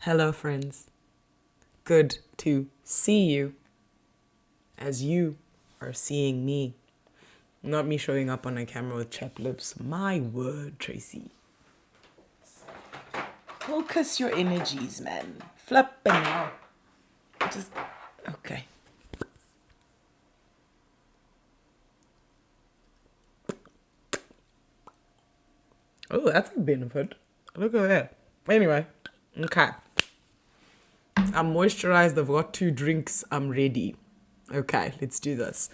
Hello, friends. Good to see you as you are seeing me. Not me showing up on a camera with chapped lips. My word, Tracy. Focus your energies, man. Flipping out. Just, okay. Oh, that's a benefit. Look at that. Anyway, okay. I'm moisturized. I've got 2 drinks. I'm ready. Okay, let's do this.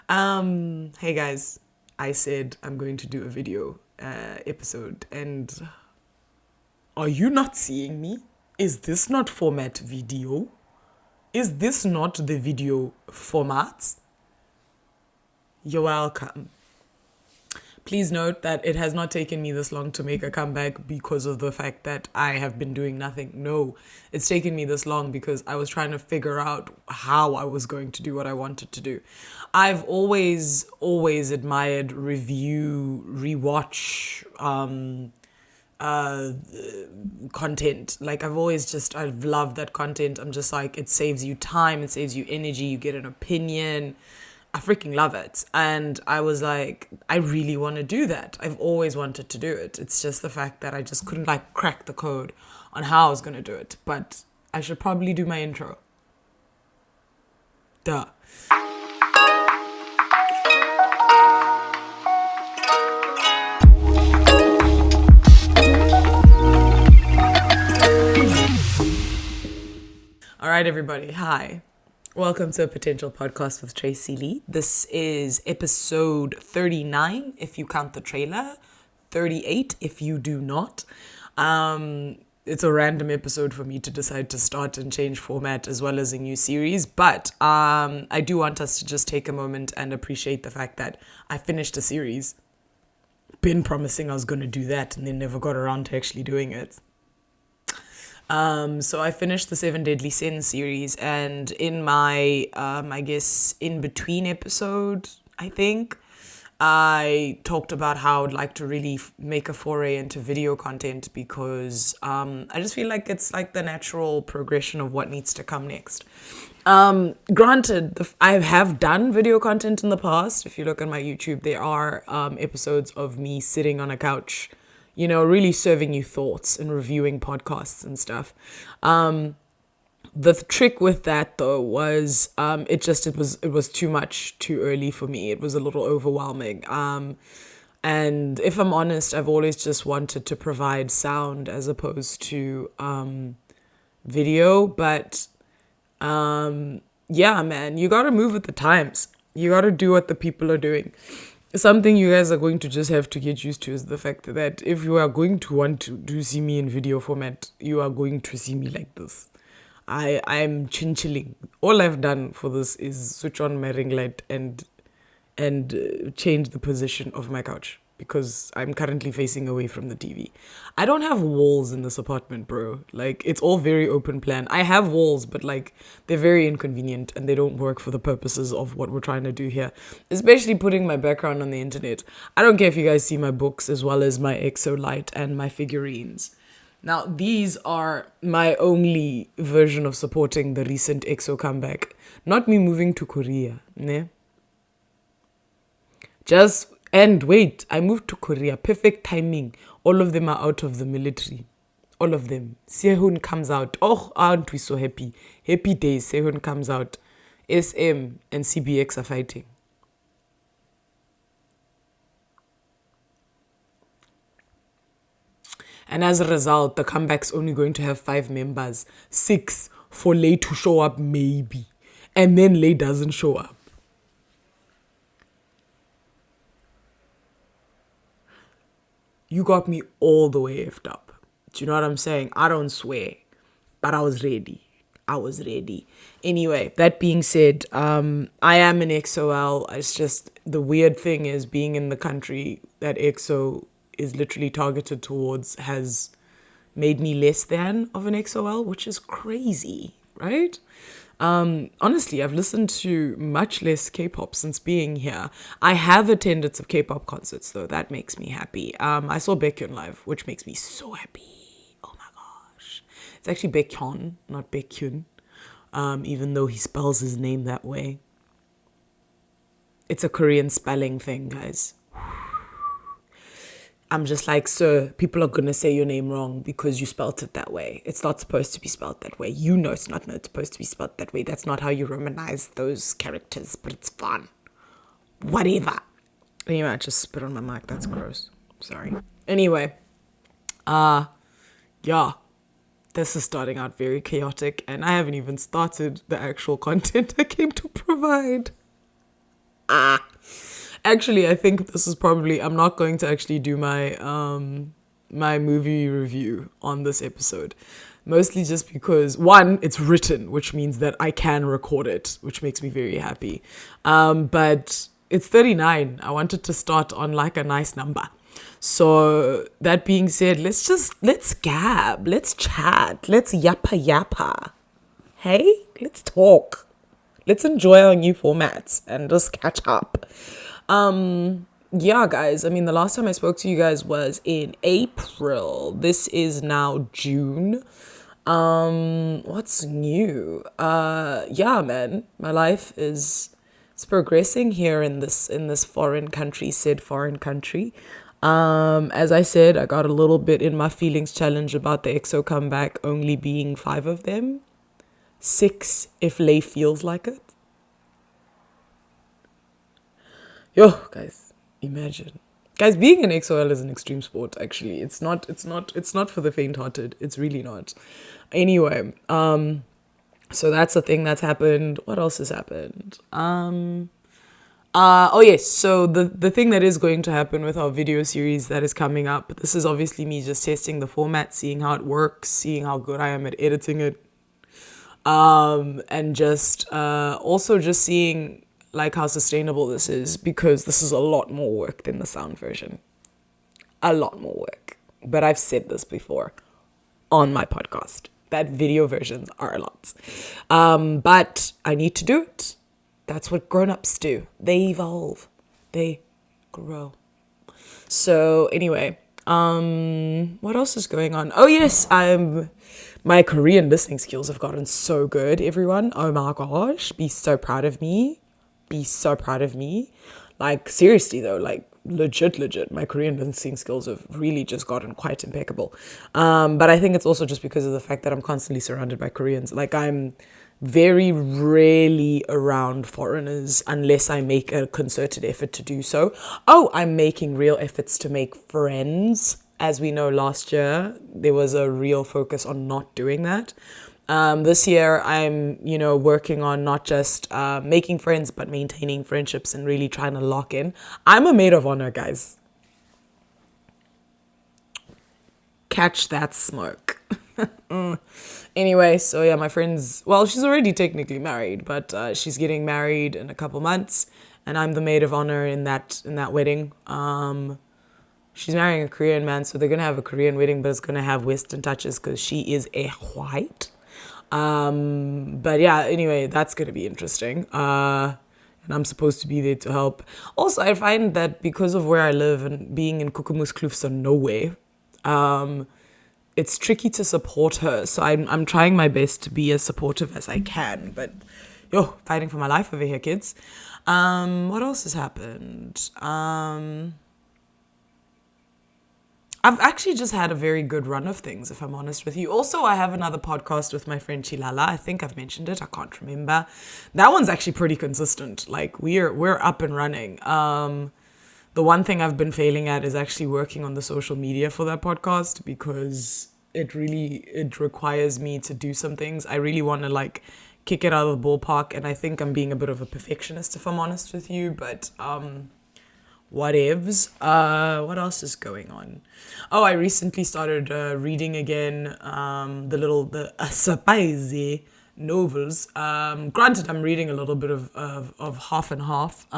Hey guys, I said I'm going to do a video episode, and are you not seeing me? Is this not format video? Is this not the video format? You're welcome. Please note that it has not taken me this long to make a comeback because of the fact that I have been doing nothing. No, it's taken me this long because I was trying to figure out how I was going to do what I wanted to do. I've always admired review, rewatch, content. Like I've loved that content. I'm just like, it saves you time, it saves you energy, you get an opinion. I freaking love it. And I was like, I really want to do that. I've always wanted to do it. It's just the fact that I just couldn't crack the code on how I was going to do it. But I should probably do my intro. Duh. All right, everybody. Hi. Welcome to a potential podcast with Tracy Lee. This is episode 39, if you count the trailer, 38 if you do not. It's a random episode for me to decide to start and change format as well as a new series. But I do want us to just take a moment and appreciate the fact that I finished a series. Been promising I was going to do that and then never got around to actually doing it. So I finished the 7 Deadly Sins series, and in my, I guess, in between episode, I think, I talked about how I would like to really make a foray into video content because I just feel like it's like the natural progression of what needs to come next. Granted, I have done video content in the past. If you look at my YouTube, there are episodes of me sitting on a couch, you know, really serving you thoughts and reviewing podcasts and stuff. The trick with that though was it was too much too early for me. It was a little overwhelming. And if I'm honest, I've always just wanted to provide sound as opposed to video. But yeah, man, you gotta move with the times. You gotta do what the people are doing. Something you guys are going to just have to get used to is the fact that if you are going to want to see me in video format, you are going to see me like this. I'm chinchilling. All I've done for this is switch on my ring light and change the position of my couch because I'm currently facing away from the TV. I don't have walls in this apartment, bro. Like, it's all very open plan. I have walls, but like they're very inconvenient and they don't work for the purposes of what we're trying to do here. Especially putting my background on the internet. I don't care if you guys see my books as well as my EXO light and my figurines. Now, these are my only version of supporting the recent EXO comeback. Not me moving to Korea, ne? And wait, I moved to Korea. Perfect timing. All of them are out of the military. All of them. Sehun comes out. Oh, aren't we so happy? Happy days. Sehun comes out. SM and CBX are fighting. And as a result, the comeback's only going to have 5 members. 6 for Lay to show up, maybe. And then Lay doesn't show up. You got me all the way effed up. Do you know what I'm saying? I don't swear, but I was ready. Anyway, that being said, I am an XOL. It's just the weird thing is being in the country that EXO is literally targeted towards has made me less than of an XOL, which is crazy, right? Honestly, I've listened to much less K-pop since being here. I have attended some K-pop concerts, though. That makes me happy. I saw Baekhyun live, which makes me so happy. Oh my gosh. It's actually Baekhyun, not Baekhyun, even though he spells his name that way. It's a Korean spelling thing, guys. I'm just like, sir, people are going to say your name wrong because you spelt it that way. It's not supposed to be spelled that way. You know it's not supposed to be spelled that way. That's not how you romanize those characters, but it's fun. Whatever. Anyway, I just spit on my mic. That's gross. Sorry. Anyway, yeah, this is starting out very chaotic, and I haven't even started the actual content I came to provide. Actually, I think this is probably, I'm not going to actually do my my movie review on this episode. Mostly just because, one, it's written, which means that I can record it, which makes me very happy. But it's 39. I wanted to start on like a nice number. So that being said, let's gab, let's chat, let's yappa. Hey, let's talk. Let's enjoy our new formats and just catch up. Yeah, guys, I mean, the last time I spoke to you guys was in April. This is now June. What's new? Yeah, man, my life is it's progressing here in this foreign country, said foreign country. As I said, I got a little bit in my feelings challenge about the EXO comeback only being 5 of them. 6 if Lay feels like it. Yo, guys, imagine. Guys, being an EXO-L is an extreme sport, actually. It's not for the faint-hearted. It's really not. Anyway, so that's the thing that's happened. What else has happened? Oh yes, so the thing that is going to happen with our video series that is coming up, this is obviously me just testing the format, seeing how it works, seeing how good I am at editing it. And just also just seeing like how sustainable this is, because this is a lot more work than the sound version. A lot more work. But I've said this before on my podcast, that video versions are a lot. But I need to do it. That's what grown-ups do. They evolve. They grow. So anyway, what else is going on? Oh yes, my Korean listening skills have gotten so good, everyone. Oh my gosh, be so proud of me. Be so proud of me. Like, seriously though, like legit, my Korean listening skills have really just gotten quite impeccable. But I think it's also just because of the fact that I'm constantly surrounded by Koreans. Like, I'm very rarely around foreigners unless I make a concerted effort to do so. Oh, I'm making real efforts to make friends. As we know, last year, there was a real focus on not doing that. This year, I'm, working on not just making friends, but maintaining friendships and really trying to lock in. I'm a maid of honor, guys. Catch that smoke. Anyway, so yeah, my friend's, well, she's already technically married, but she's getting married in a couple months, and I'm the maid of honor in that wedding. She's marrying a Korean man, so they're gonna have a Korean wedding, but it's gonna have Western touches because she is a white. But yeah, anyway, that's gonna be interesting. And I'm supposed to be there to help. Also, I find that because of where I live and being in Kukumuskloof, nowhere, it's tricky to support her. So I'm trying my best to be as supportive as I can. But fighting for my life over here, kids. What else has happened? I've actually just had a very good run of things, if I'm honest with you. Also, I have another podcast with my friend Chilala. I think I've mentioned it. I can't remember. That one's actually pretty consistent. Like, we're up and running. The one thing I've been failing at is actually working on the social media for that podcast, because it requires me to do some things. I really want to like kick it out of the ballpark, and I think I'm being a bit of a perfectionist, if I'm honest with you. But whatevs. What else is going on? Oh, I recently started reading again the spicy novels. Granted, I'm reading a little bit of half and half.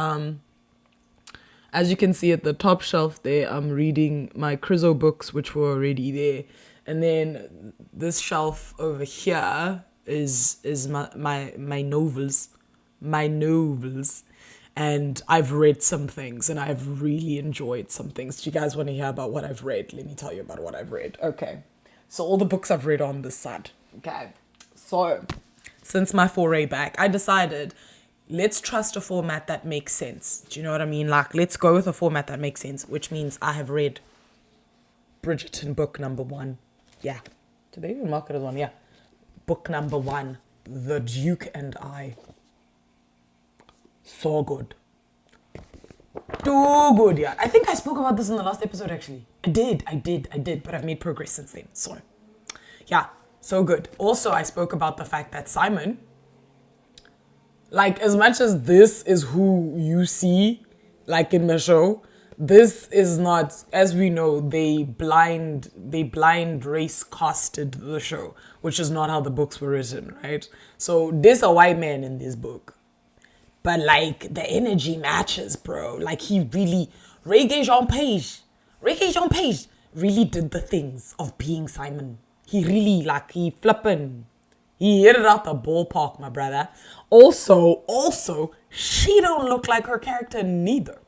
As you can see at the top shelf there, I'm reading my Crizo books, which were already there. And then this shelf over here is my novels. My novels. And I've read some things, and I've really enjoyed some things. Do you guys want to hear about what I've read? Let me tell you about what I've read. Okay. So all the books I've read on this side. Okay. So, since my foray back, I decided let's trust a format that makes sense. Do you know what I mean? Like, let's go with a format that makes sense, which means I have read Bridgerton book number 1. Yeah. Did they even mark it as 1? Yeah. Book number 1, The Duke and I. So good. Too good, yeah. I think I spoke about this in the last episode, actually. I did, but I've made progress since then. So, yeah, so good. Also, I spoke about the fact that Simon, like, as much as this is who you see, like in the show, this is not, as we know, they blind race casted the show, which is not how the books were written, right? So there's a white man in this book. But like the energy matches, bro. Like he really, Jean Page really did the things of being Simon. He really he hit it out the ballpark, my brother. Also, she don't look like her character neither.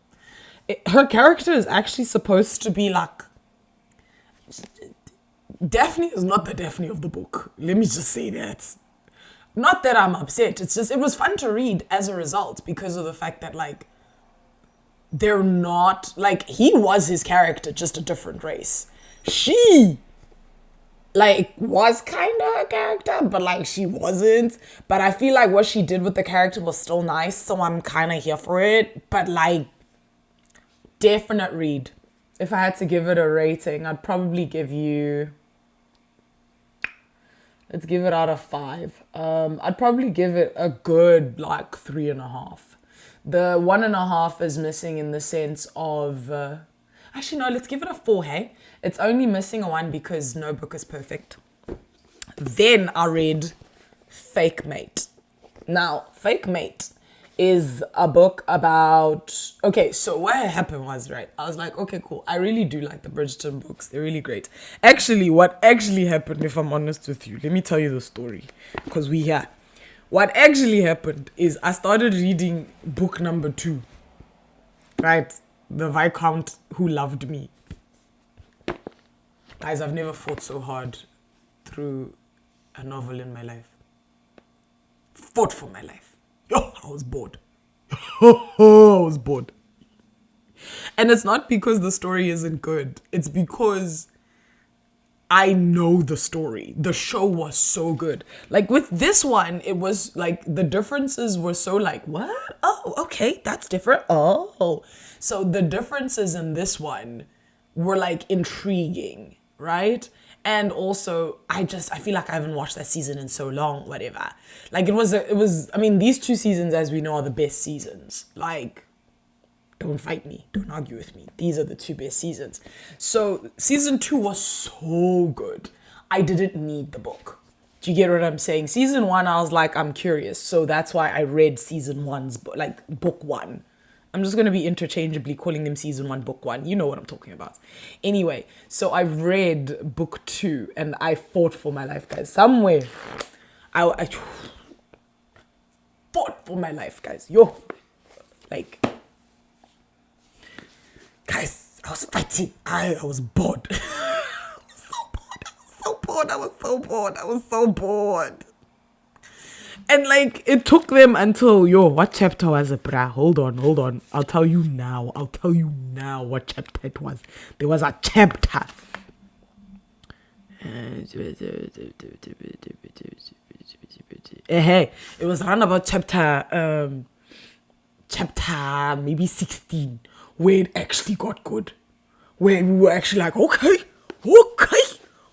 Her character is actually supposed to be like, Daphne is not the Daphne of the book. Let me just say that. Not that I'm upset. It's just, it was fun to read as a result because of the fact that, like, they're not, like, he was his character, just a different race. She, like, was kind of her character, but, like, she wasn't. But I feel like what she did with the character was still nice, so I'm kind of here for it. But, like, definite read. If I had to give it a rating, I'd probably give you... Let's give it out of 5. I'd probably give it a good, like, 3.5. The 1.5 is missing in the sense of... actually, no, let's give it a 4, hey? It's only missing a 1 because no book is perfect. Then I read Fake Mate. Now, Fake Mate is a book about... Okay, so what happened was, right, I was like, okay, cool. I really do like the Bridgerton books. They're really great. Actually, what actually happened, if I'm honest with you, let me tell you the story, because we here. What actually happened is I started reading book number 2, right? The Viscount Who Loved Me. Guys, I've never fought so hard through a novel in my life. Fought for my life. Yo, I was bored. I was bored. And it's not because the story isn't good. It's because I know the story. The show was so good. Like with this one, it was like the differences were so like, what? Oh, okay, that's different. Oh. So the differences in this one were like intriguing, right? And also, I feel like I haven't watched that season in so long, whatever. Like, I mean, these 2 seasons, as we know, are the best seasons. Like, don't fight me. Don't argue with me. These are the 2 best seasons. So, season 2 was so good. I didn't need the book. Do you get what I'm saying? Season 1, I was like, I'm curious. So, that's why I read season 1's, like, book 1. I'm just going to be interchangeably calling them season 1, book 1. You know what I'm talking about. Anyway, so I read book 2 and I fought for my life, guys. Somewhere, I fought for my life, guys. Yo, like, guys, I was fighting. I was bored. I was so bored. And like, it took them until, what chapter was it, bruh? Hold on. I'll tell you now what chapter it was. There was a chapter. Hey, it was around about chapter maybe 16, where it actually got good. Where we were actually like, okay.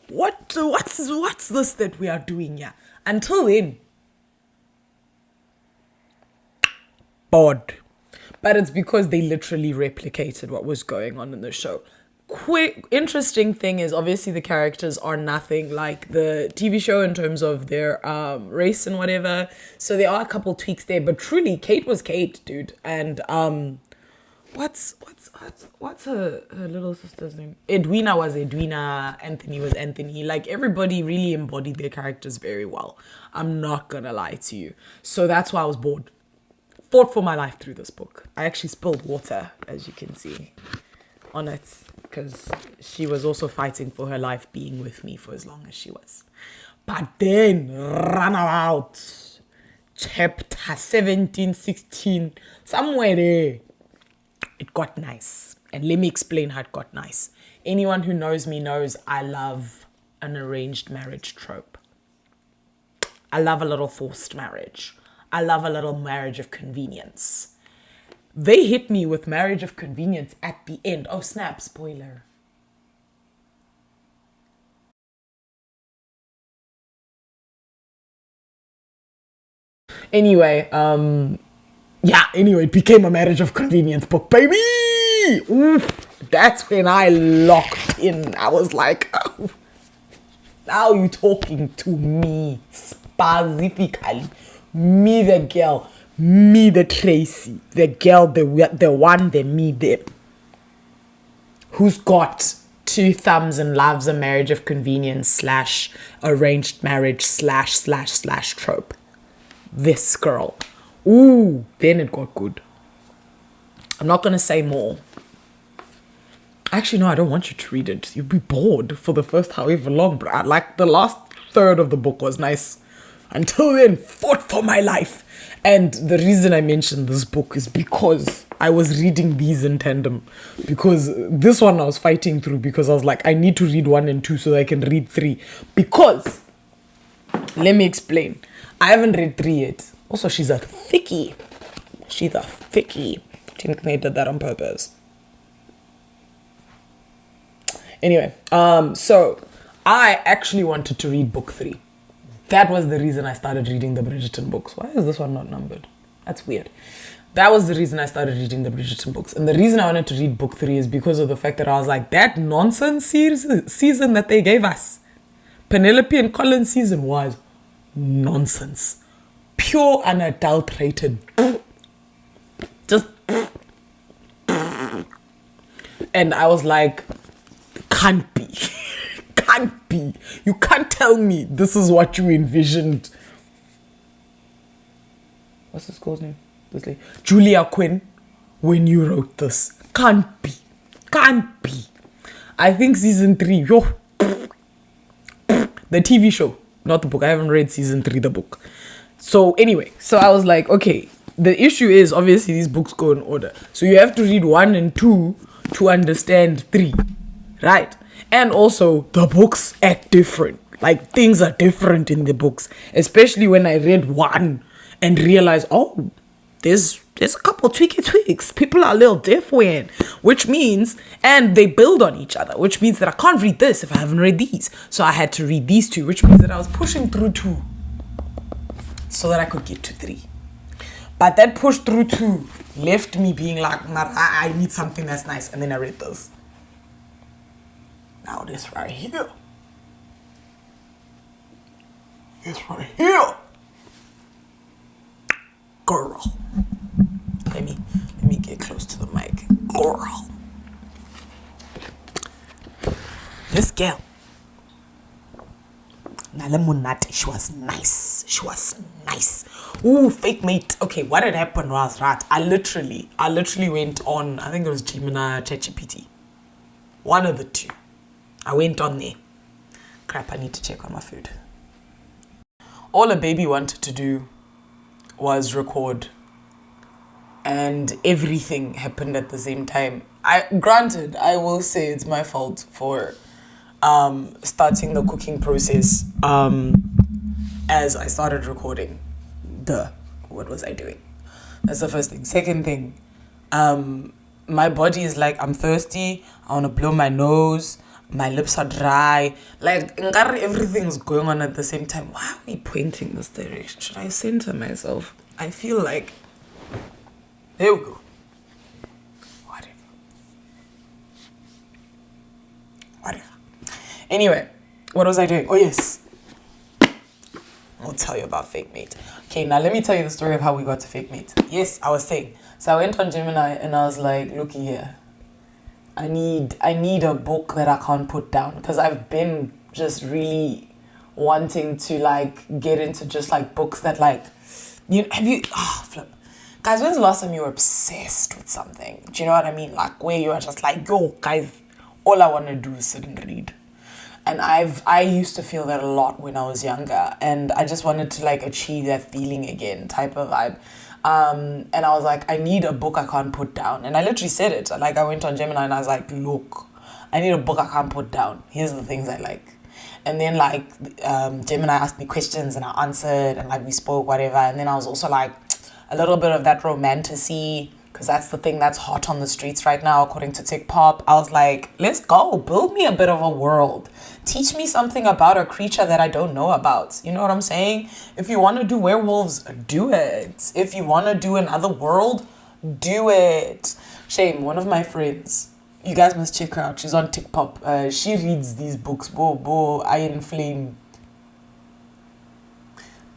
What's this that we are doing here? Until then, bored. But it's because they literally replicated what was going on in the show. Quick, interesting thing is obviously the characters are nothing like the TV show in terms of their race and whatever. So there are a couple tweaks there, but truly, Kate was Kate, dude. And what's her little sister's name? Edwina was Edwina. Anthony was Anthony. Like everybody really embodied their characters very well. I'm not gonna lie to you. So that's why I was bored. Fought for my life through this book. I actually spilled water, as you can see, on it, because she was also fighting for her life being with me for as long as she was. But then, run out. Chapter 17, 16, somewhere there, it got nice. And let me explain how it got nice. Anyone who knows me knows I love an arranged marriage trope. I love a little forced marriage. I love a little marriage of convenience. They hit me with marriage of convenience at the end. Oh, snap, spoiler. Anyway, it became a marriage of convenience book, baby. Oof, that's when I locked in. I was like, oh, now you talking to me specifically. Me, the girl. Me, the Tracy. The girl, the one, the me, the who's got two thumbs and loves a marriage of convenience slash arranged marriage slash trope. This girl. Ooh, then it got good. I'm not going to say more. Actually, no, I don't want you to read it. You'd be bored for the first however long, bro. Like, the last third of the book was nice. Until then, fought for my life. And the reason I mentioned this book is because I was reading these in tandem. Because this one I was fighting through because I was like, I need to read 1 and 2 so that I can read 3. Because, let me explain. I haven't read 3 yet. Also, she's a thickie. She's a thickie. I think they did that on purpose. Anyway, so I actually wanted to read book 3. That was the reason I started reading the Bridgerton books. Why is this one not numbered? That's weird. That was the reason I started reading the Bridgerton books. And the reason I wanted to read book 3 is because of the fact that I was like, that nonsense season that they gave us, Penelope and Colin season, was nonsense. Pure unadulterated. Just. And I was like, can't be. Can't be. You can't tell me this is what you envisioned. What's this girl's name? This lady. Julia Quinn, when you wrote this. Can't be. Can't be. I think season 3. Yo. The TV show. Not the book. I haven't read season 3, the book. So anyway, so I was like, okay, the issue is obviously these books go in order. So you have to read 1 and 2 to understand 3. Right? And also, the books act different. Like, things are different in the books. Especially when I read 1 and realized, oh, there's a couple tweaks. People are a little different. Which means, and they build on each other. Which means that I can't read this if I haven't read these. So I had to read these 2. Which means that I was pushing through 2. So that I could get to 3. But that push through 2 left me being like, I need something that's nice. And then I read this. Now this right here. This right here. Girl. Let me get close to the mic. Girl. This girl. Nalamunati, she was nice. She was nice. Ooh, fake mate. Okay, what had happened was, right, I literally went on, I think it was Gemini or ChatGPT. One of the two. I went on there. Crap, I need to check on my food. All a baby wanted to do was record. And everything happened at the same time. Granted, I will say it's my fault for starting the cooking process as I started recording. What was I doing? That's the first thing. Second thing, my body is like, I'm thirsty. I want to blow my nose. My lips are dry. Like, everything's going on at the same time. Why are we pointing this direction? Should I center myself? I feel like... There we go. Whatever. Anyway, what was I doing? Oh, yes. I'll tell you about Fake Mate. Okay, now let me tell you the story of how we got to Fake Mate. Yes, I was saying. So I went on Gemini and I was like, looky here. I need a book that I can't put down because I've been just really wanting to like get into just like books that like, flip. Guys, when's the last time you were obsessed with something? Do you know what I mean? Like where you are just like, yo, guys, all I want to do is sit and read. And I used to feel that a lot when I was younger, and I just wanted to like achieve that feeling again, type of vibe. And I was like, I need a book I can't put down. And I literally said it. Like, I went on Gemini and I was like, look, I need a book I can't put down. Here's the things I like. And then like Gemini asked me questions and I answered, and like we spoke, whatever. And then I was also like a little bit of that romantasy, because that's the thing that's hot on the streets right now, according to TikTok. I was like, let's go, build me a bit of a world. Teach me something about a creature that I don't know about. You know what I'm saying? If you want to do werewolves, do it. If you want to do another world, do it. Shame, one of my friends, you guys must check her out. She's on TikTok. She reads these books. Iron Flame.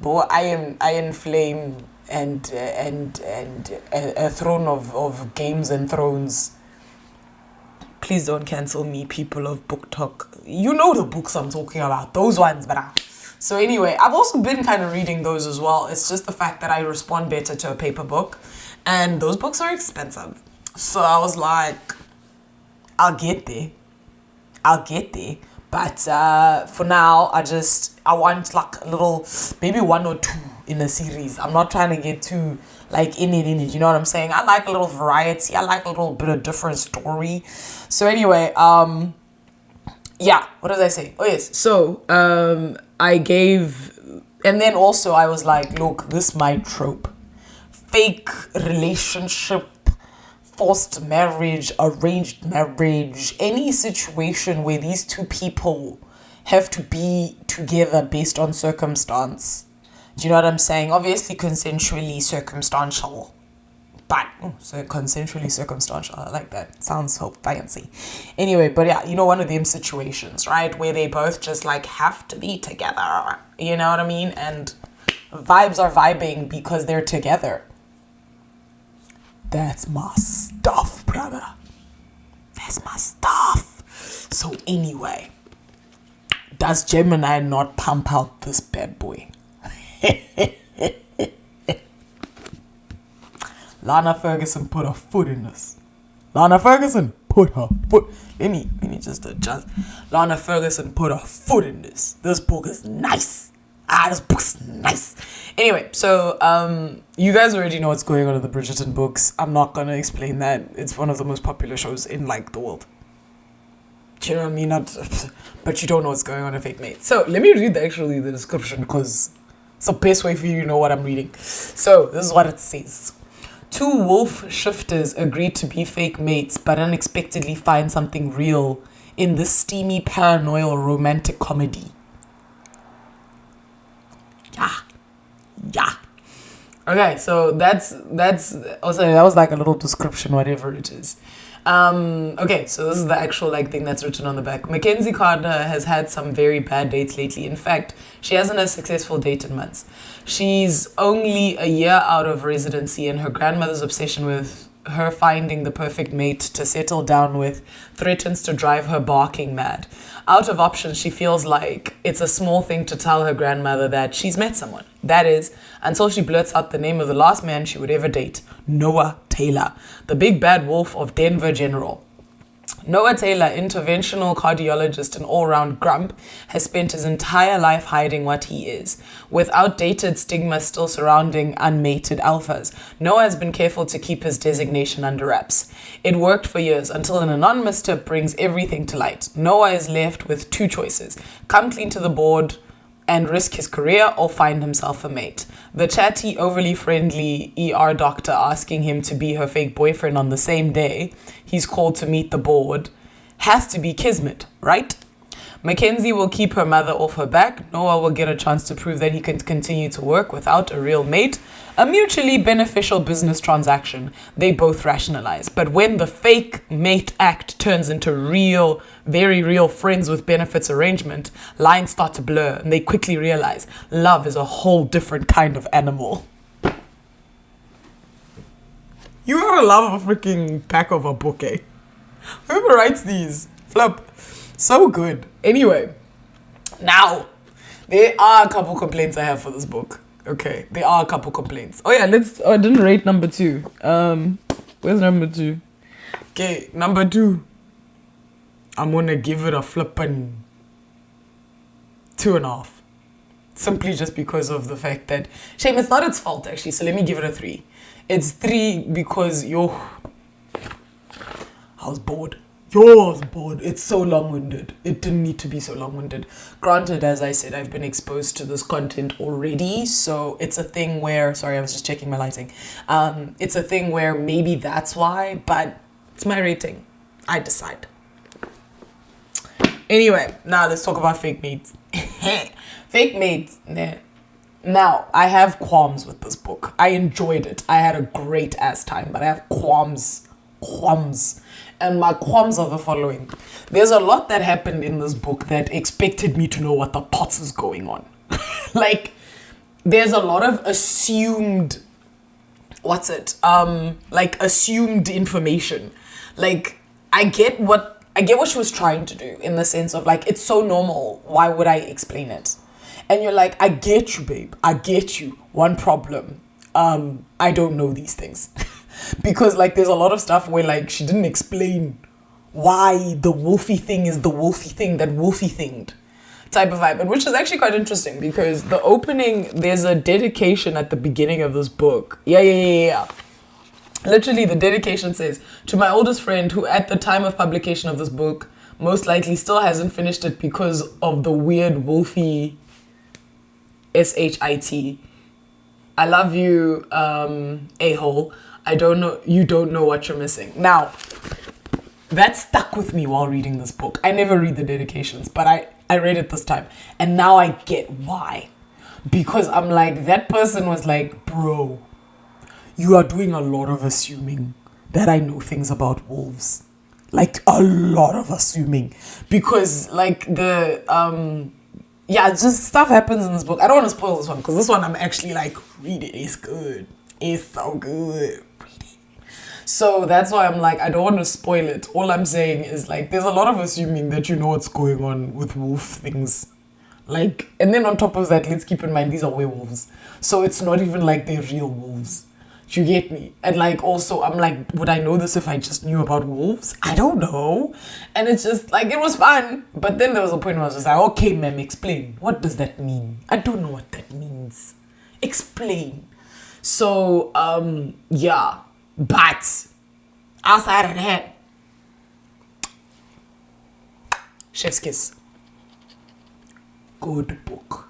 Iron Flame and a throne of games and thrones. Please don't cancel me, people of book talk. You know the books I'm talking about, those ones, but so anyway, I've also been kind of reading those as well. It's just the fact that I respond better to a paper book, and those books are expensive. So I was like, I'll get there, but for now, I want like a little, maybe one or two in a series. I'm not trying to get too like in it, you know what I'm saying? I like a little variety. I like a little bit of different story. So anyway, yeah, what did I say? Oh yes, so I gave, and then also I was like, look, this is my trope. Fake relationship, forced marriage, arranged marriage, any situation where these two people have to be together based on circumstance. Do you know what I'm saying? Obviously consensually circumstantial. But, so consensually circumstantial. I like that. Sounds so fancy. Anyway, but yeah, you know, one of them situations, right? Where they both just like have to be together. You know what I mean? And vibes are vibing because they're together. That's my stuff, brother. That's my stuff. So anyway, does Gemini not pump out this bad boy? Lana Ferguson put her foot in this. Lana Ferguson put her foot. Let me just adjust. Lana Ferguson put her foot in this. This book is nice. This book's nice. Anyway, so you guys already know what's going on in the Bridgerton books. I'm not gonna explain that. It's one of the most popular shows in like the world. Do you know what I mean? But you don't know what's going on in Fake Mate. So let me read the description, because it's the best way for you to know what I'm reading. So this is what it says. Two wolf shifters agree to be fake mates, but unexpectedly find something real in this steamy, paranoid, romantic comedy. Yeah. Okay, so that's also, that was like a little description, whatever it is. Okay, so this is the actual like thing that's written on the back. Mackenzie Carter has had some very bad dates lately. In fact, she hasn't had a successful date in months. She's only a year out of residency, and her grandmother's obsession with her finding the perfect mate to settle down with threatens to drive her barking mad. Out of options, she feels like it's a small thing to tell her grandmother that she's met someone. That is, until she blurts out the name of the last man she would ever date, Noah Taylor, the big bad wolf of Denver General. Noah Taylor, interventional cardiologist and all-round grump, has spent his entire life hiding what he is. With outdated stigma still surrounding unmated alphas, Noah has been careful to keep his designation under wraps. It worked for years until an anonymous tip brings everything to light. Noah is left with two choices: come clean to the board and risk his career, or find himself a mate. The chatty, overly friendly ER doctor asking him to be her fake boyfriend on the same day he's called to meet the board has to be kismet, right? Mackenzie will keep her mother off her back. Noah will get a chance to prove that he can continue to work without a real mate. A mutually beneficial business transaction, they both rationalize. But when the fake mate act turns into real, very real friends with benefits arrangement, lines start to blur, and they quickly realize love is a whole different kind of animal. You gotta love a freaking pack of a book, eh? Whoever writes these, flip. So good. Anyway, now, there are a couple complaints I have for this book. Okay, there are a couple complaints. Oh yeah, I didn't rate number 2. Where's number 2? Okay, number 2. I'm gonna give it a flippin' 2.5. Simply just because of the fact that, shame, it's not its fault actually, so let me give it a 3. It's 3 because, I was bored. I was bored. It's so long-winded. It didn't need to be so long-winded. Granted, as I said, I've been exposed to this content already, so it's a thing where, sorry, I was just checking my lighting. It's a thing where maybe that's why, but it's my rating. I decide. Anyway, now let's talk about fake maids. Fake maids. Nah. Now, I have qualms with this book. I enjoyed it. I had a great ass time, but I have qualms. And my qualms are the following. There's a lot that happened in this book that expected me to know what the pots is going on. Like, there's a lot of assumed, assumed information. Like, I get what she was trying to do, in the sense of, like, it's so normal. Why would I explain it? And you're like, I get you, babe. I get you. One problem. I don't know these things. Because, like, there's a lot of stuff where, like, she didn't explain why the wolfy thing is the wolfy thing that wolfy thinged type of vibe. And which is actually quite interesting, because the opening, there's a dedication at the beginning of this book. Yeah. Literally, the dedication says, to my oldest friend who at the time of publication of this book most likely still hasn't finished it because of the weird wolfy shit. I love you, a-hole. You don't know what you're missing. Now, that stuck with me while reading this book. I never read the dedications, but I read it this time. And now I get why. Because I'm like, that person was like, bro, you are doing a lot of assuming that I know things about wolves. Like, a lot of assuming. Because, like, just stuff happens in this book. I don't want to spoil this one, because this one I'm actually like, read it. It's good. It's so good. Read it. So that's why I'm like, I don't want to spoil it. All I'm saying is, like, there's a lot of assuming that you know what's going on with wolf things. Like, and then on top of that, let's keep in mind, these are werewolves. So it's not even like they're real wolves. You get me? And, like, also, I'm like, would I know this if I just knew about wolves? I don't know. And it's just, like, it was fun. But then there was a point where I was just like, okay, ma'am, explain. What does that mean? I don't know what that means. Explain. So, yeah. But, outside of that, chef's kiss. Good book.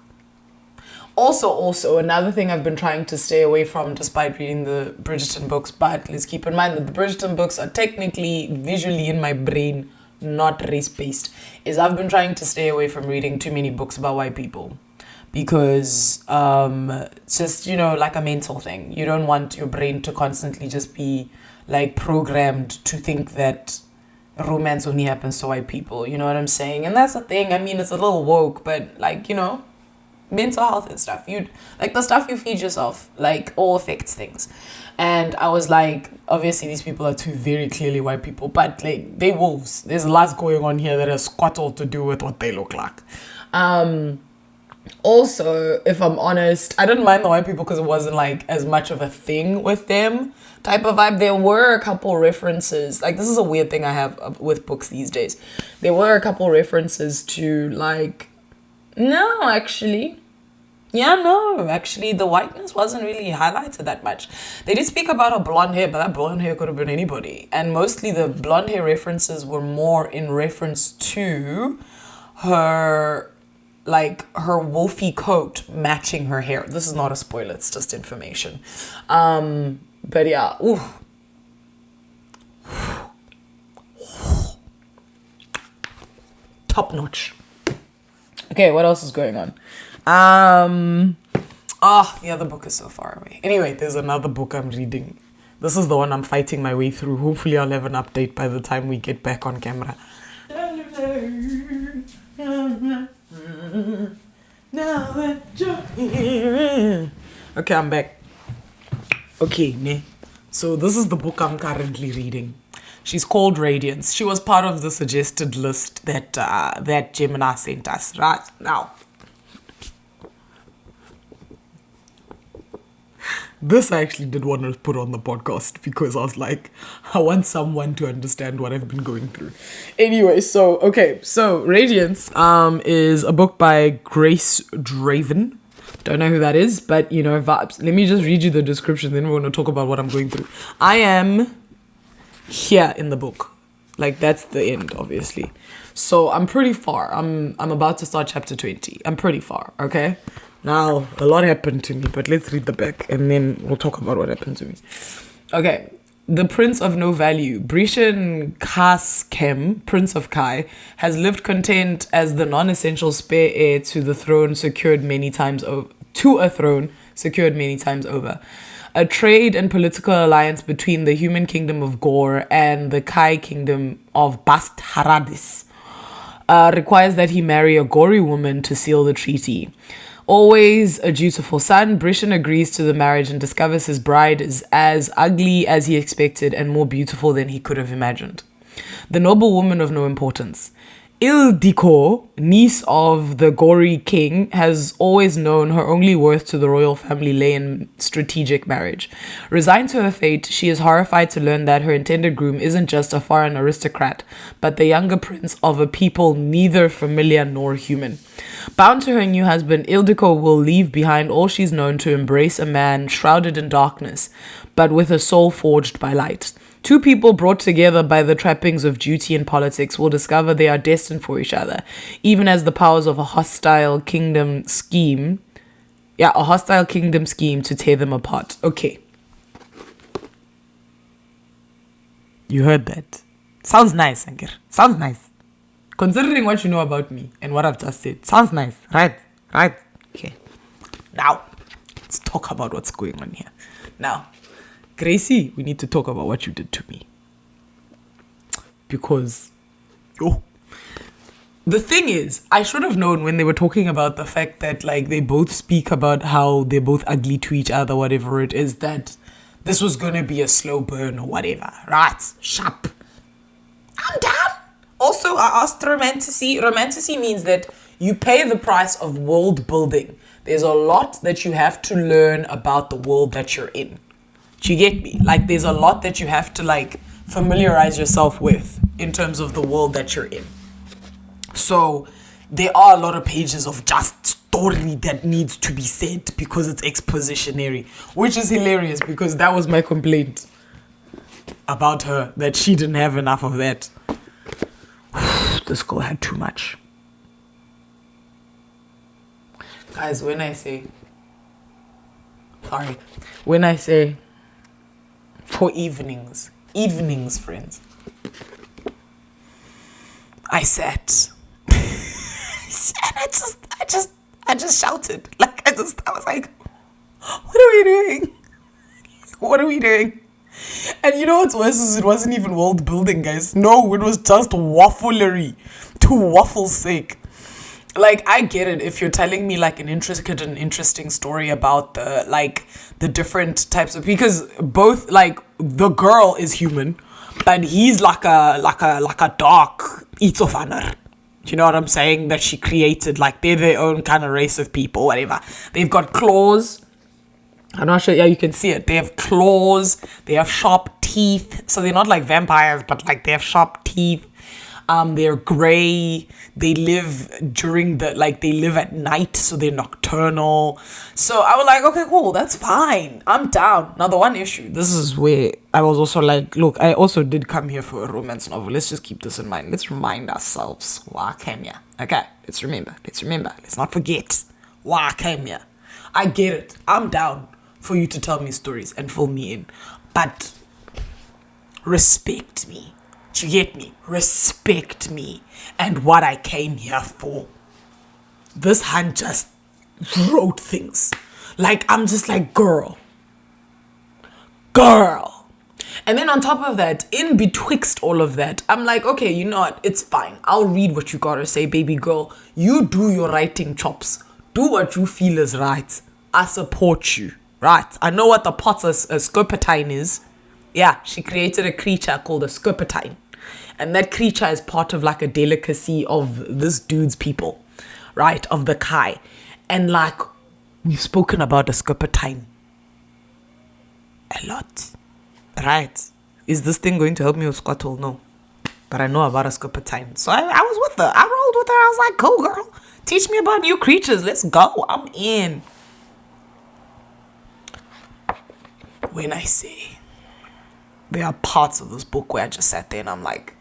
Also, another thing I've been trying to stay away from despite reading the Bridgerton books, but let's keep in mind that the Bridgerton books are technically visually in my brain, not race-based, is I've been trying to stay away from reading too many books about white people. Because it's just, like a mental thing. You don't want your brain to constantly just be, like, programmed to think that romance only happens to white people. You know what I'm saying? And that's the thing. I mean, it's a little woke, but, like, mental health and stuff, like the stuff you feed yourself, like, all affects things. And I was like, obviously these people are two very clearly white people, but, like, they wolves. There's a lot going on here that has squat all to do with what they look like. Also, if I'm honest, I didn't mind the white people because it wasn't, like, as much of a thing with them type of vibe. There were a couple references, like, this is a weird thing I have with books these days. There were a couple references to, like, no, actually, the whiteness wasn't really highlighted that much. They did speak about her blonde hair, but that blonde hair could have been anybody. And mostly the blonde hair references were more in reference to her, like, her wolfy coat matching her hair. This is not a spoiler, it's just information. But yeah, ooh. Top notch. Okay, what else is going on? The other book is so far away. Anyway, there's another book I'm reading. This is the one I'm fighting my way through. Hopefully I'll have an update by the time we get back on camera. Okay, I'm back. Okay, ne. So this is the book I'm currently reading. She's called Radiance. She was part of the suggested list that Gemini sent us right now. This I actually did want to put on the podcast because I was like, I want someone to understand what I've been going through. Anyway, so Radiance is a book by Grace Draven. Don't know who that is, but vibes. Let me just read you the description, then we're going to talk about what I'm going through. I am here in the book. Like, that's the end, obviously. So I'm pretty far. I'm about to start chapter 20. I'm pretty far, okay? Now, a lot happened to me, but let's read the back and then we'll talk about what happened to me. Okay. The Prince of No Value, Brishan Kaskem, Prince of Kai, has lived content as the non-essential spare heir to the throne secured many times over. A trade and political alliance between the human kingdom of Gore and the Kai kingdom of Bast Haradis requires that he marry a Gori woman to seal the treaty. Always a dutiful son, Brishan agrees to the marriage and discovers his bride is as ugly as he expected and more beautiful than he could have imagined. The noble woman of no importance. Ildiko, niece of the Gori king, has always known her only worth to the royal family lay in strategic marriage. Resigned to her fate, she is horrified to learn that her intended groom isn't just a foreign aristocrat, but the younger prince of a people neither familiar nor human. Bound to her new husband, Ildiko will leave behind all she's known to embrace a man shrouded in darkness, but with a soul forged by light. Two people brought together by the trappings of duty and politics will discover they are destined for each other, even as the powers of a hostile kingdom scheme to tear them apart. Okay. You heard that. Sounds nice, Ankar. Sounds nice. Considering what you know about me and what I've just said. Sounds nice. Right? Okay. Now, let's talk about what's going on here. Now, Gracie, we need to talk about what you did to me. Because, the thing is, I should have known when they were talking about the fact that, like, they both speak about how they're both ugly to each other, whatever it is, that this was going to be a slow burn or whatever. Right? Sharp. I'm down. Also, I asked romanticy. Romanticy means that you pay the price of world building. There's a lot that you have to learn about the world that you're in. Do you get me? Like, there's a lot that you have to, like, familiarize yourself with in terms of the world that you're in. So, there are a lot of pages of just story that needs to be said because it's expositionary, which is hilarious because that was my complaint about her, that she didn't have enough of that. This girl had too much. Guys, when I say for evenings, friends, I sat and I just shouted. Like, I was like, what are we doing? What are we doing? And you know what's worse is it wasn't even world building, guys. No, it was just wafflery to waffle's sake. Like, I get it if you're telling me like an intricate and interesting story about the different types of, because both, like, the girl is human, but he's like a dark Itzofaner. Do you know what I'm saying? That she created, like, they're their own kind of race of people, whatever. They've got claws. I'm not sure. Yeah, you can see it. They have claws. They have sharp teeth. So they're not like vampires, but like they have sharp teeth. They're gray. They live they live at night, so they're nocturnal. So I was like, okay, cool, that's fine. I'm down. Now the one issue, this is where I was also like, look, I also did come here for a romance novel. Let's just keep this in mind. Let's remind ourselves why I came here. Okay, let's remember. Let's not forget why I came here. I get it. I'm down for you to tell me stories and fill me in. But respect me. Do you get me? Respect me and what I came here for. This hand just wrote things. Like, I'm just like, girl. And then on top of that, in betwixt all of that, I'm like, okay, you know what? It's fine. I'll read what you gotta say, baby girl. You do your writing chops. Do what you feel is right. I support you. Right? I know what the Potter scorpentine is. Yeah, she created a creature called a scorpentine. And that creature is part of like a delicacy of this dude's people. Right? Of the Kai. And like, we've spoken about a scorpentine A lot. Right. Is this thing going to help me with squattle? No. But I know about a scorpentine. So I was with her. I rolled with her. I was like, cool, girl. Teach me about new creatures. Let's go. I'm in. When I say there are parts of this book where I just sat there and I'm like,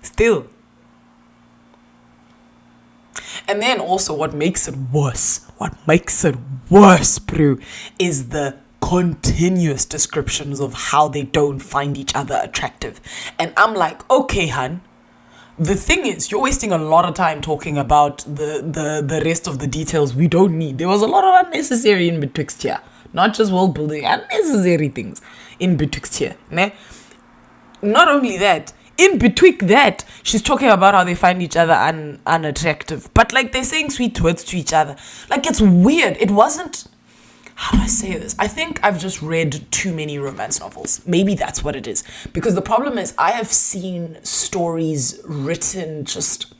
still. And then also what makes it worse, bro, is the continuous descriptions of how they don't find each other attractive. And I'm like, okay, hun, the thing is, you're wasting a lot of time talking about the rest of the details we don't need. There was a lot of unnecessary in betwixt here. Not just world building, unnecessary things in betwixt here. Ne? Not only that, in between that, she's talking about how they find each other unattractive. But like they're saying sweet words to each other. Like it's weird. It wasn't... How do I say this? I think I've just read too many romance novels. Maybe that's what it is. Because the problem is I have seen stories written just...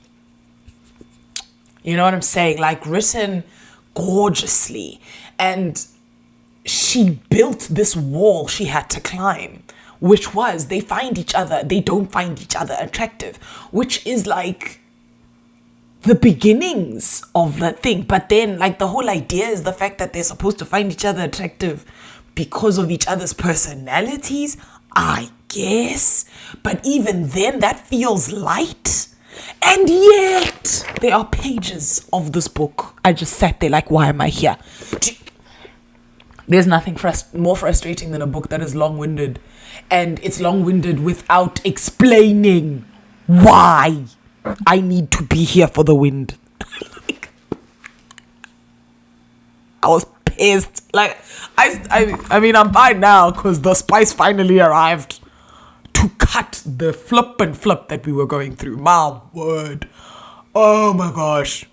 You know what I'm saying? Like written gorgeously. And she built this wall she had to climb. Which was they don't find each other attractive. Which is like... the beginnings of that thing. But then like the whole idea is the fact that they're supposed to find each other attractive because of each other's personalities, I guess. But even then that feels light. And yet there are pages of this book. I just sat there like, why am I here? There's nothing more frustrating than a book that is long-winded. And it's long-winded without explaining why I need to be here for the wind. Like, I was pissed. Like, I mean, I'm fine now because the spice finally arrived to cut the flip that we were going through. My word. Oh my gosh.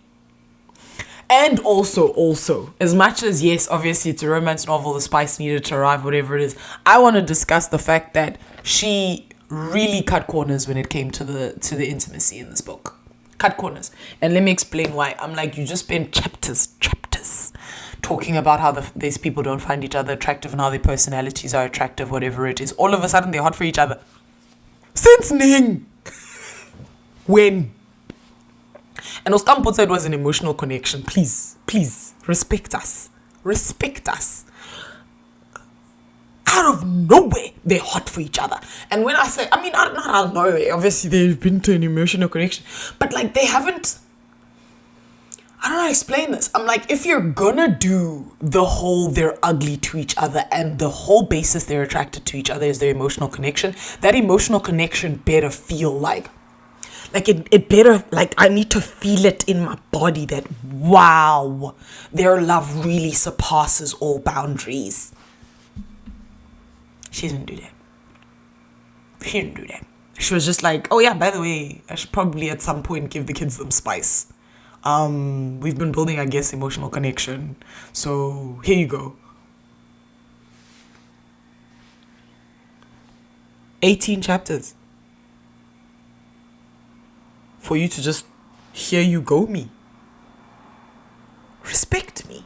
And also, as much as, yes, obviously it's a romance novel, the spice needed to arrive, whatever it is, I want to discuss the fact that she really cut corners when it came to the intimacy in this book. Cut corners. And let me explain why. I'm like, you just spent chapters talking about how these people don't find each other attractive and how their personalities are attractive, whatever it is. All of a sudden, they're hot for each other. Since Ning! When? And Oskampo said it was an emotional connection. Please, respect us. Respect us. Out of nowhere, they're hot for each other. And when I say, I mean, not out of nowhere, obviously they've been to an emotional connection. But like, they haven't... I don't know how to explain this. I'm like, if you're gonna do the whole they're ugly to each other and the whole basis they're attracted to each other is their emotional connection, that emotional connection better feel like it better, like, I need to feel it in my body that, wow, their love really surpasses all boundaries. She didn't do that. She was just like, oh yeah, by the way, I should probably at some point give the kids some spice. We've been building, I guess, emotional connection. So here you go. 18 chapters. For you to just, here you go me. Respect me.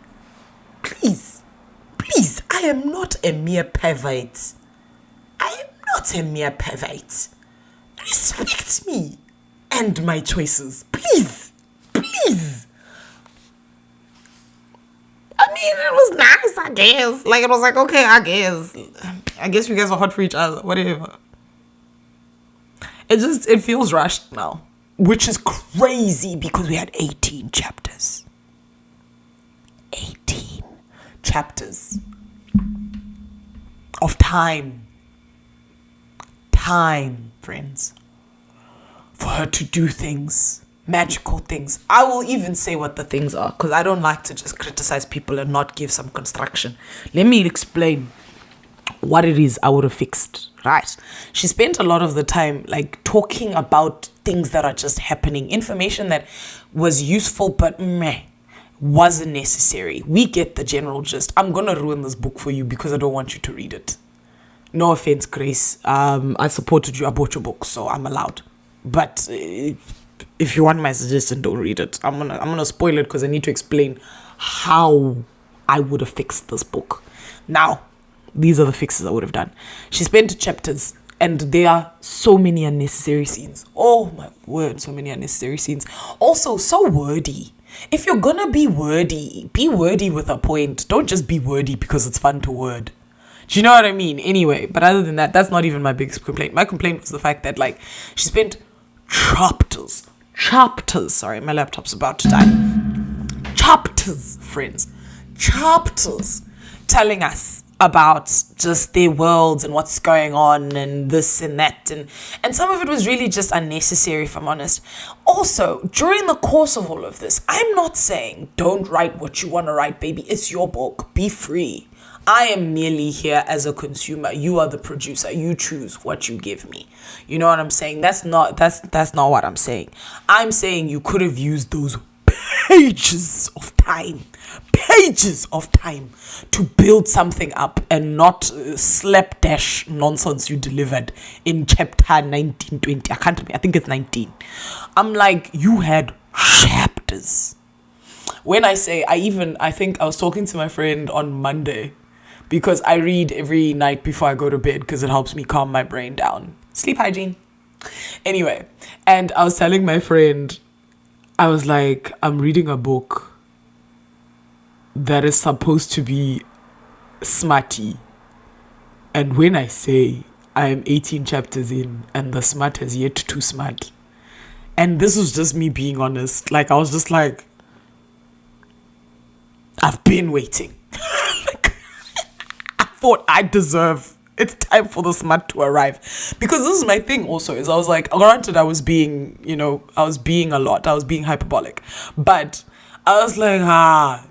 Please, I am not a mere pervert. Respect me and my choices. Please. I mean, it was nice, I guess. Like, it was like, okay, I guess you guys are hot for each other, whatever. It feels rushed now. Which is crazy because we had 18 chapters. 18 chapters of time. Time, friends. For her to do things. Magical things. I will even say what the things are because I don't like to just criticize people and not give some construction. Let me explain what it is I would have fixed, right? She spent a lot of the time like talking about things that are just happening, information that was useful but wasn't necessary. We get the general gist. I'm gonna ruin this book for you because I don't want you to read it. No offense, Grace. I supported you. I bought your book, so I'm allowed. But if you want my suggestion, don't read it. I'm gonna spoil it because I need to explain how I would have fixed this book. Now, these are the fixes I would have done. She spent chapters, and there are so many unnecessary scenes. Oh my word, so many unnecessary scenes. Also, so wordy. If you're gonna be wordy with a point. Don't just be wordy because it's fun to word. Do you know what I mean? Anyway, but other than that, that's not even my biggest complaint. My complaint was the fact that, like, she spent chapters. Sorry, my laptop's about to die. Chapters, friends. Chapters telling us about just their worlds and what's going on and this and that. And some of it was really just unnecessary, if I'm honest. Also, during the course of all of this, I'm not saying don't write what you want to write, baby. It's your book. Be free. I am merely here as a consumer. You are the producer. You choose what you give me. You know what I'm saying? That's not what I'm saying. I'm saying you could have used those pages of time to build something up and not slapdash nonsense you delivered in chapter 19, 20. I can't remember. I think it's 19. I'm like, you had chapters. When I say, I think I was talking to my friend on Monday, because I read every night before I go to bed because it helps me calm my brain down. Sleep hygiene. Anyway, and I was telling my friend, I was like, I'm reading a book that is supposed to be smarty. And when I say I am 18 chapters in and the smart has yet to smart, and this was just me being honest, like I was just like, I've been waiting. Thought I deserve. It's time for the smart to arrive, because this is my thing. Also, is I was like, granted, I was being a lot. I was being hyperbolic, but I was like,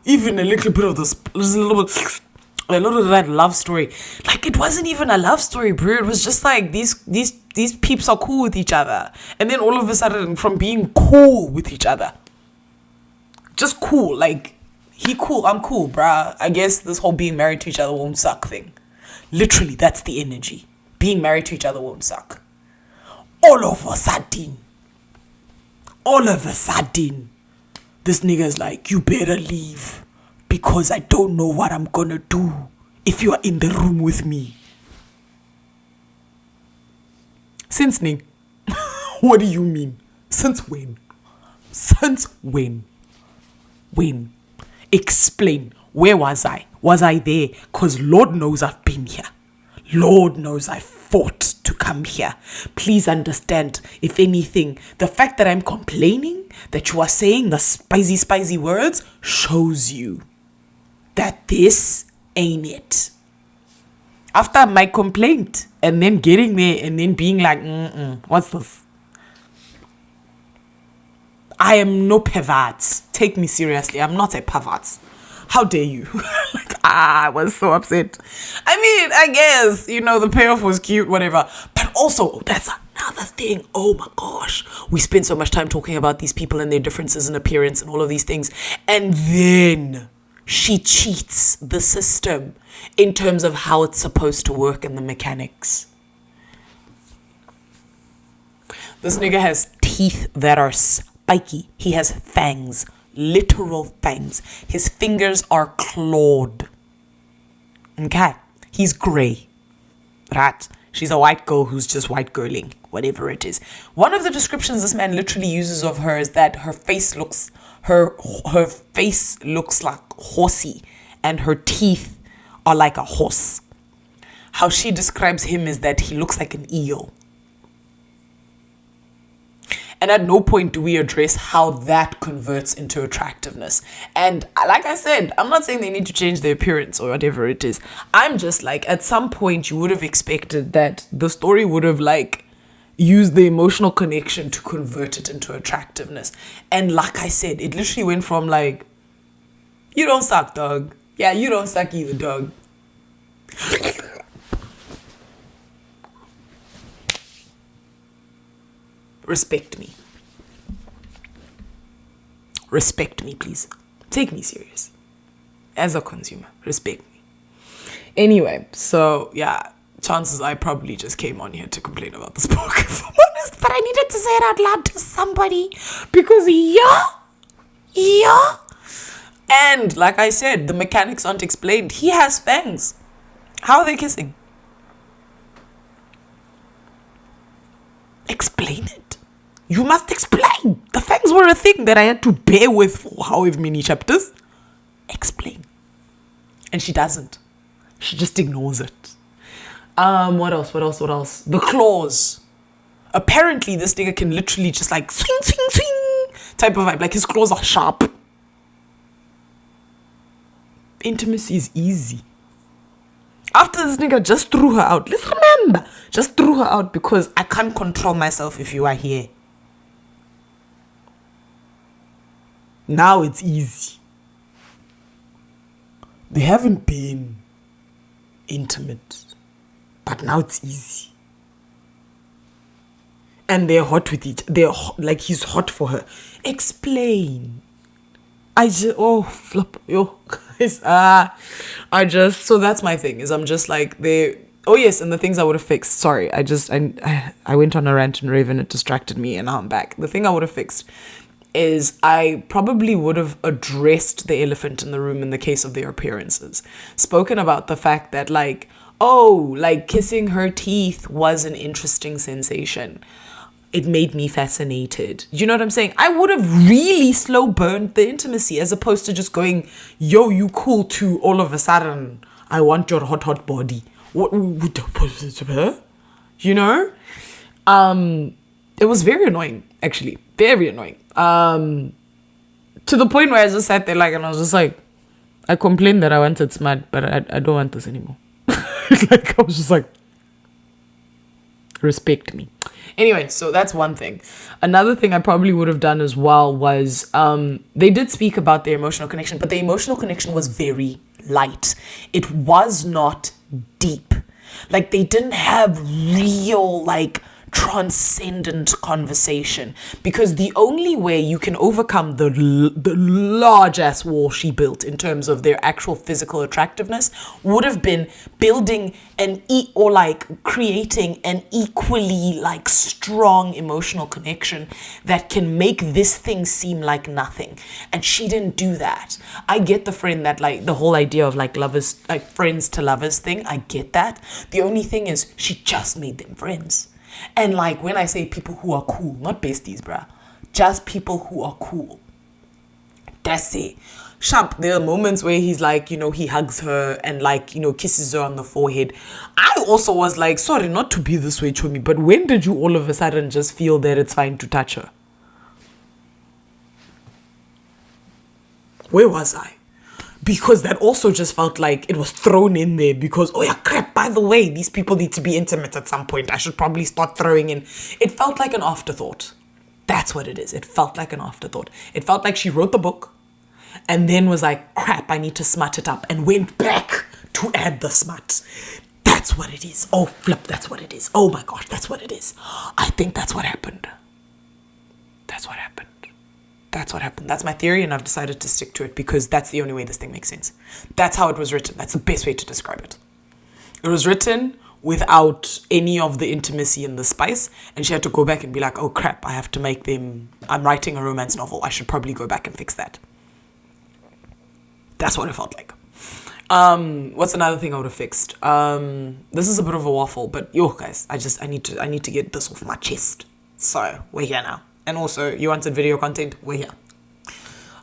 even a little bit of this, a little of that love story. Like, it wasn't even a love story, bro. It was just like these peeps are cool with each other, and then all of a sudden, from being cool with each other, just cool, like. He cool, I'm cool, bruh. I guess this whole being married to each other won't suck thing. Literally, that's the energy. Being married to each other won't suck. All of a sudden, this nigga's like, you better leave, because I don't know what I'm gonna do if you are in the room with me. Since Ning? What do you mean? Since when? When? Explain. Where was I? Was I there? Because Lord knows I've been here. Lord knows I fought to come here. Please understand, if anything, the fact that I'm complaining, that you are saying the spicy words, shows you that this ain't it. After my complaint, and then getting there, and then being like, what's this? I am no pervert. Take me seriously. I'm not a pervert. How dare you? I was so upset. I mean, I guess, the payoff was cute, whatever. But also, that's another thing. Oh my gosh. We spend so much time talking about these people and their differences in appearance and all of these things. And then she cheats the system in terms of how it's supposed to work and the mechanics. This nigga has teeth that are spiky. He has fangs, literal fangs. His fingers are clawed. Okay, he's grey, right? She's a white girl who's just white girling, whatever it is. One of the descriptions this man literally uses of her is that her face looks like horsey, and her teeth are like a horse. How she describes him is that he looks like an eel. And at no point do we address how that converts into attractiveness. And like I said, I'm not saying they need to change their appearance or whatever it is. I'm just like, at some point you would have expected that the story would have like used the emotional connection to convert it into attractiveness. And like I said, it literally went from like, you don't suck, dog. Yeah, you don't suck either, dog. Respect me. Respect me, please. Take me serious. As a consumer, respect me. Anyway, so yeah, chances I probably just came on here to complain about this book, if I'm honest, but I needed to say it out loud to somebody, because And like I said, the mechanics aren't explained. He has fangs. How are they kissing? Explain it. You must explain. The fangs were a thing that I had to bear with for however many chapters. Explain. And she doesn't. She just ignores it. What else? The claws. Apparently, this nigga can literally just like swing, swing, swing type of vibe. Like his claws are sharp. Intimacy is easy. After this nigga just threw her out. Let's remember. Just threw her out because I can't control myself if you are here. Now it's easy. They haven't been intimate. But now it's easy. And they're hot with each. Like he's hot for her. Explain. Flop. Yo, guys. So that's my thing. Is I'm just like, oh yes, and the things I would have fixed. Sorry, I went on a rant and rave and it distracted me and now I'm back. The thing I would have fixed is I probably would have addressed the elephant in the room in the case of their appearances. Spoken about the fact that kissing her teeth was an interesting sensation. It made me fascinated. You know what I'm saying? I would have really slow burned the intimacy as opposed to just going, yo, you cool too, all of a sudden, I want your hot, hot body. What? You know? It was very annoying, actually. Very annoying. To the point where I just sat there and I was just like, I complained that I wanted smart, but I don't want this anymore. I was just like, respect me. Anyway, so that's one thing. Another thing I probably would have done as well was they did speak about their emotional connection, but the emotional connection was very light. It was not deep. Like they didn't have real transcendent conversation, because the only way you can overcome the large ass wall she built in terms of their actual physical attractiveness would have been building creating an equally strong emotional connection that can make this thing seem like nothing. And she didn't do that. I get the friend that the whole idea of lovers, friends to lovers thing. I get that. The only thing is she just made them friends. And when I say people who are cool, not besties, bruh, just people who are cool. That's it. Sharp, there are moments where he's he hugs her and kisses her on the forehead. I also was sorry not to be this way, Chomi, but when did you all of a sudden just feel that it's fine to touch her? Where was I? Because that also just felt like it was thrown in there because, oh yeah, crap, by the way, these people need to be intimate at some point. I should probably start throwing in. It felt like an afterthought. That's what it is. It felt like an afterthought. It felt like she wrote the book and then was like, crap, I need to smut it up, and went back to add the smut. That's what it is. Oh, flip, that's what it is. Oh my gosh, that's what it is. I think that's what happened. That's what happened. That's what happened. That's my theory, and I've decided to stick to it because that's the only way this thing makes sense. That's how it was written. That's the best way to describe it. It was written without any of the intimacy and the spice, and she had to go back and be like, oh crap, I have to make them, I'm writing a romance novel. I should probably go back and fix that. That's what it felt like. What's another thing I would have fixed? This is a bit of a waffle, but yo guys, I need to get this off my chest. So we're here now. And also, you wanted video content? We're here.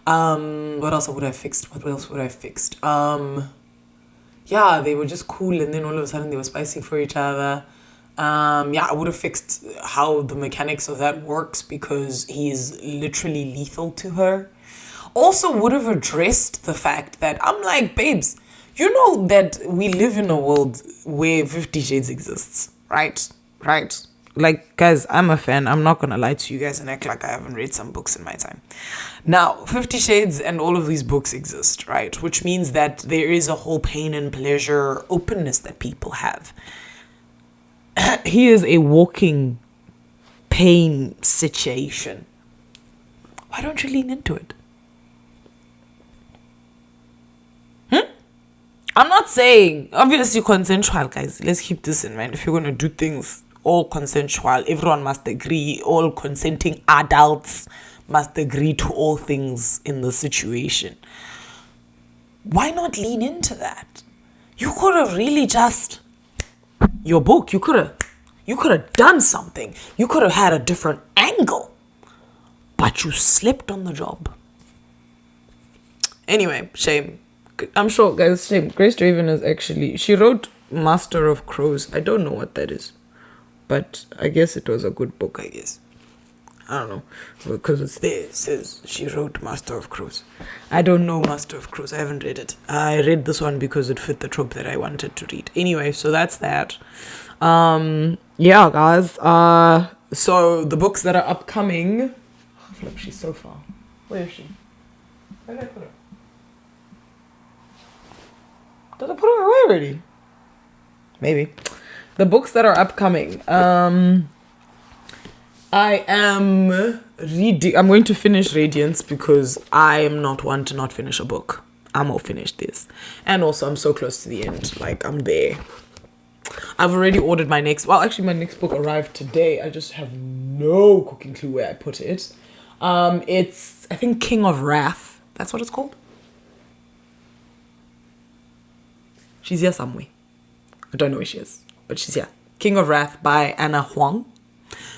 What else would I have fixed? What else would I have fixed? Yeah, they were just cool, and then all of a sudden they were spicing for each other. I would have fixed how the mechanics of that works because he's literally lethal to her. Also would have addressed the fact that I'm like, babes, you know that we live in a world where 50 Shades exists, right? Right? Guys, I'm a fan. I'm not going to lie to you guys and act like I haven't read some books in my time. Now, 50 Shades and all of these books exist, right? Which means that there is a whole pain and pleasure openness that people have. He is a walking pain situation. Why don't you lean into it? I'm not saying, obviously consensual, guys. Let's keep this in mind. If you're going to do things all consensual, everyone must agree, all consenting adults must agree to all things in the situation. why not lean into that? You could have really just, your book, you could have done something. You could have had a different angle. But you slipped on the job. Anyway, shame. I'm sure, guys, shame. Grace Draven is actually, she wrote Master of Crows. I don't know what that is. But I guess it was a good book, I guess. I don't know. Because it's there. It says she wrote Master of Crows. I don't know Master of Crows. I haven't read it. I read this one because it fit the trope that I wanted to read. Anyway, so that's that. Yeah, guys. So the books that are upcoming. Oh, flip, she's so far. Where is she? Where did I put her? Did I put her away already? Maybe. The books that are upcoming. I am reading. I'm going to finish Radiance because I am not one to not finish a book. I'm gonna finish this. And also, I'm so close to the end. Like, I'm there. I've already ordered my next. Well, actually, my next book arrived today. I just have no cooking clue where I put it. It's, I think, King of Wrath. That's what it's called. She's here somewhere. I don't know where she is, but she's here. King of Wrath by Anna Huang.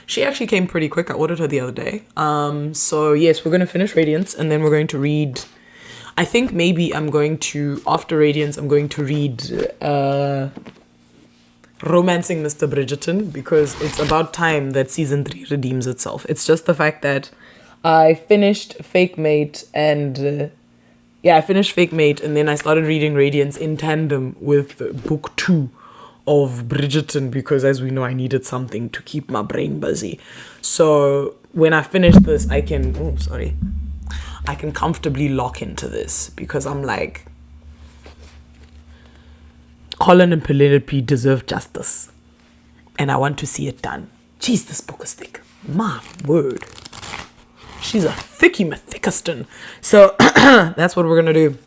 She actually came pretty quick. I ordered her the other day. So yes, we're going to finish Radiance and then we're going to read, I think maybe I'm going to, after Radiance, I'm going to read Romancing Mr. Bridgerton because it's about time that season 3 redeems itself. It's just the fact that I finished Fake Mate and I finished Fake Mate and then I started reading Radiance in tandem with book 2 of Bridgerton because, as we know, I needed something to keep my brain busy. So when I finish this, I can comfortably lock into this because I'm like, Colin and Penelope deserve justice and I want to see it done. Jeez, this book is thick. My word. She's a thickie mathickiston. So that's what we're going to do.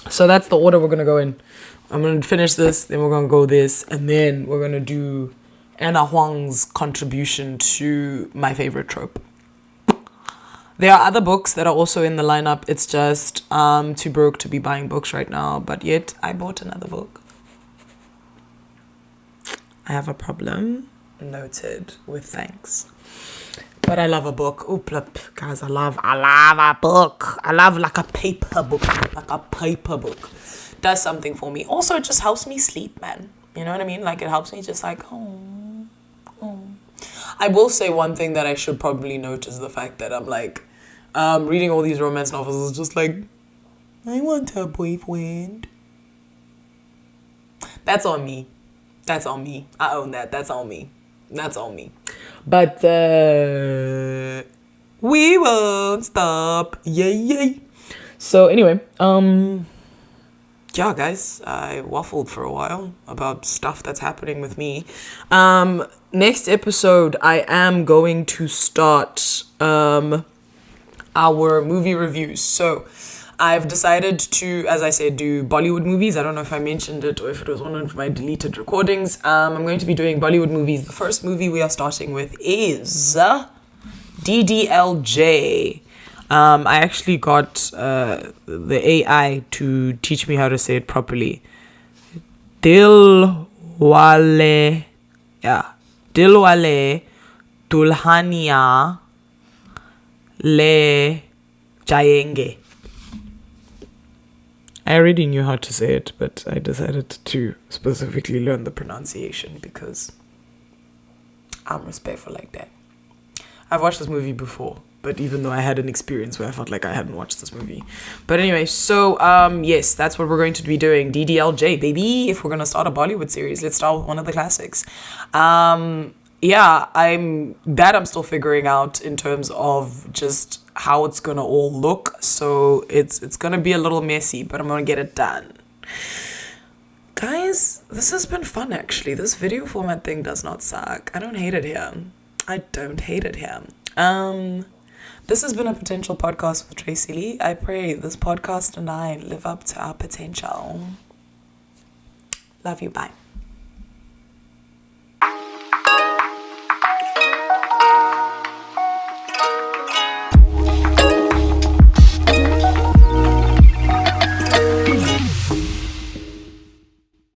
So that's the order we're going to go in. I'm going to finish this, then we're going to go this, and then we're going to do Anna Huang's contribution to my favorite trope. There are other books that are also in the lineup. It's just too broke to be buying books right now, but yet I bought another book. I have a problem. Noted with thanks. But I love a book. Oh, guys, I love a book. I love like a paper book. Does something for me. Also, it just helps me sleep, man. You know what I mean? Like, it helps me just like, oh. I will say one thing that I should probably note is the fact that I'm like, reading all these romance novels is just like, I want a boyfriend. That's on me. That's on me. I own that. That's on me. That's on me. But we won't stop. Yay. So anyway, yeah, guys, I waffled for a while about stuff that's happening with me. Next episode, I am going to start our movie reviews. So I've decided to, as I said, do Bollywood movies. I don't know if I mentioned it or if it was one of my deleted recordings. I'm going to be doing Bollywood movies. The first movie we are starting with is DDLJ. I actually got the AI to teach me how to say it properly. Dilwale Dulhania Le Jayenge. I already knew how to say it, but I decided to specifically learn the pronunciation because I'm respectful like that. I've watched this movie before, but even though I had an experience where I felt like I hadn't watched this movie. But anyway, so yes, that's what we're going to be doing. DDLJ, baby. If we're going to start a Bollywood series, let's start with one of the classics. Yeah, I'm still figuring out in terms of just how it's going to all look. So it's going to be a little messy, but I'm going to get it done. Guys, this has been fun, actually. This video format thing does not suck. I don't hate it here. This has been a potential podcast with Tracy Lee. I pray this podcast and I live up to our potential. Love you. Bye.